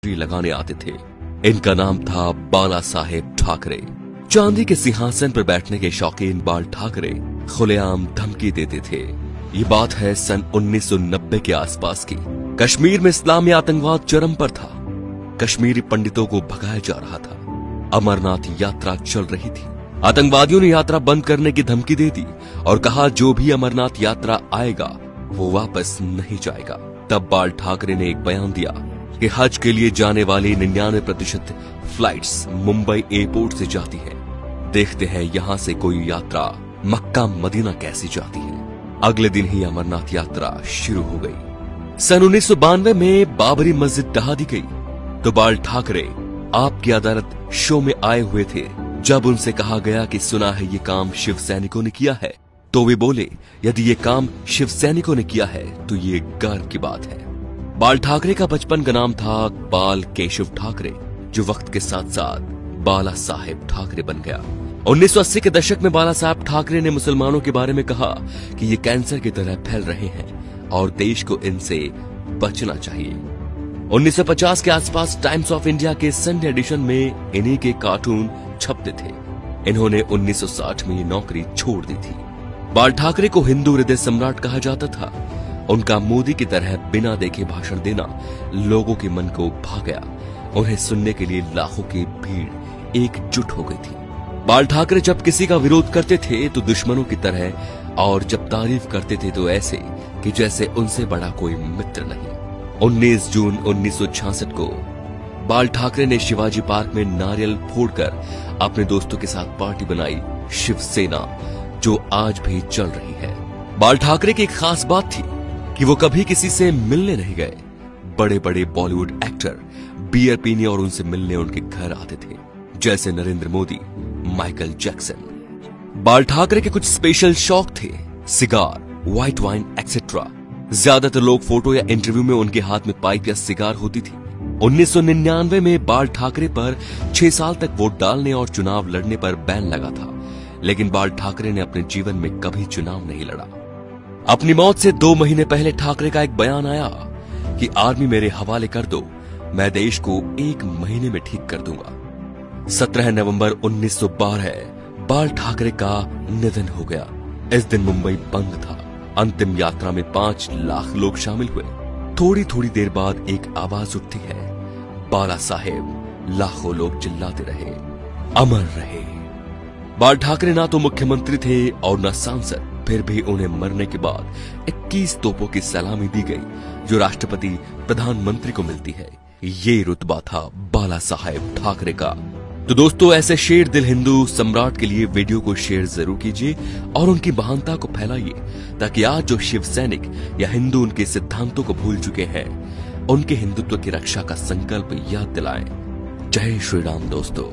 लगाने आते थे। इनका नाम था बाला साहेब ठाकरे। चांदी के सिंहासन पर बैठने के शौकीन बाल ठाकरे खुलेआम धमकी देते थे। ये बात है सन 1990 के आसपास की। कश्मीर में इस्लामी आतंकवाद चरम पर था। कश्मीरी पंडितों को भगाया जा रहा था। अमरनाथ यात्रा चल रही थी। आतंकवादियों ने यात्रा बंद करने की धमकी दे दी और कहा जो भी अमरनाथ यात्रा आएगा वो वापस नहीं जाएगा। तब बाल ठाकरे ने एक बयान दिया कि हज के लिए जाने वाली 99% फ्लाइट्स मुंबई एयरपोर्ट से जाती है। देखते हैं यहां से कोई यात्रा मक्का मदीना कैसी जाती है। अगले दिन ही अमरनाथ यात्रा शुरू हो गई। सन 1992 में बाबरी मस्जिद ढहा दी गई तो बाल ठाकरे आपकी अदालत शो में आए हुए थे। जब उनसे कहा गया कि सुना है ये काम शिव सैनिकों ने किया है, तो वे बोले यदि ये काम शिव सैनिकों ने किया है तो ये गर्व की बात है। बाल ठाकरे का बचपन का नाम था बाल केशव ठाकरे, जो वक्त के साथ साथ बाला साहेब ठाकरे बन गया। 1980 के दशक में बाला साहेब ठाकरे ने मुसलमानों के बारे में कहा कि ये कैंसर की तरह फैल रहे हैं और देश को इनसे बचना चाहिए। 1950 के आसपास टाइम्स ऑफ इंडिया के संडे एडिशन में इन्हीं के कार्टून छपते थे। इन्होंने 1960 में ये नौकरी छोड़ दी थी। बाल ठाकरे को हिंदू हृदय सम्राट कहा जाता था। उनका मोदी की तरह बिना देखे भाषण देना लोगों के मन को भा गया। उन्हें सुनने के लिए लाखों की भीड़ एकजुट हो गई थी। बाल ठाकरे जब किसी का विरोध करते थे तो दुश्मनों की तरह, और जब तारीफ करते थे तो ऐसे कि जैसे उनसे बड़ा कोई मित्र नहीं। 19 जून 1966 को बाल ठाकरे ने शिवाजी पार्क में नारियल फोड़कर अपने दोस्तों के साथ पार्टी बनाई, शिवसेना, जो आज भी चल रही है। बाल ठाकरे की एक खास बात थी कि वो कभी किसी से मिलने नहीं गए। बड़े बड़े बॉलीवुड एक्टर बियर पीने और उनसे मिलने उनके घर आते थे, जैसे नरेंद्र मोदी, माइकल जैक्सन। बाल ठाकरे के कुछ स्पेशल शौक थे, सिगार, व्हाइट वाइन एक्सेट्रा। ज्यादातर लोग फोटो या इंटरव्यू में उनके हाथ में पाइप या सिगार होती थी। 1999 में बाल ठाकरे पर 6 साल तक वोट डालने और चुनाव लड़ने पर बैन लगा था, लेकिन बाल ठाकरे ने अपने जीवन में कभी चुनाव नहीं लड़ा। अपनी मौत से 2 महीने पहले ठाकरे का एक बयान आया कि आर्मी मेरे हवाले कर दो, मैं देश को 1 महीने में ठीक कर दूंगा। 17 नवंबर 1912 बाल ठाकरे का निधन हो गया। इस दिन मुंबई बंद था। अंतिम यात्रा में 5 लाख लोग शामिल हुए। थोड़ी थोड़ी देर बाद एक आवाज उठती है, बाला साहेब। लाखों लोग चिल्लाते रहे, अमर रहे। बाल ठाकरे ना तो मुख्यमंत्री थे और न सांसद, फिर भी उन्हें मरने के बाद 21 तोपों की सलामी दी गई, जो राष्ट्रपति प्रधानमंत्री को मिलती है। ये रुतबा था बाला साहेब ठाकरे का। तो दोस्तों, ऐसे शेर दिल हिंदू सम्राट के लिए वीडियो को शेयर जरूर कीजिए और उनकी महानता को फैलाइए, ताकि आज जो शिव सैनिक या हिंदू उनके सिद्धांतों को भूल चुके हैं, उनके हिंदुत्व की रक्षा का संकल्प याद दिलाएं। जय श्री राम दोस्तों।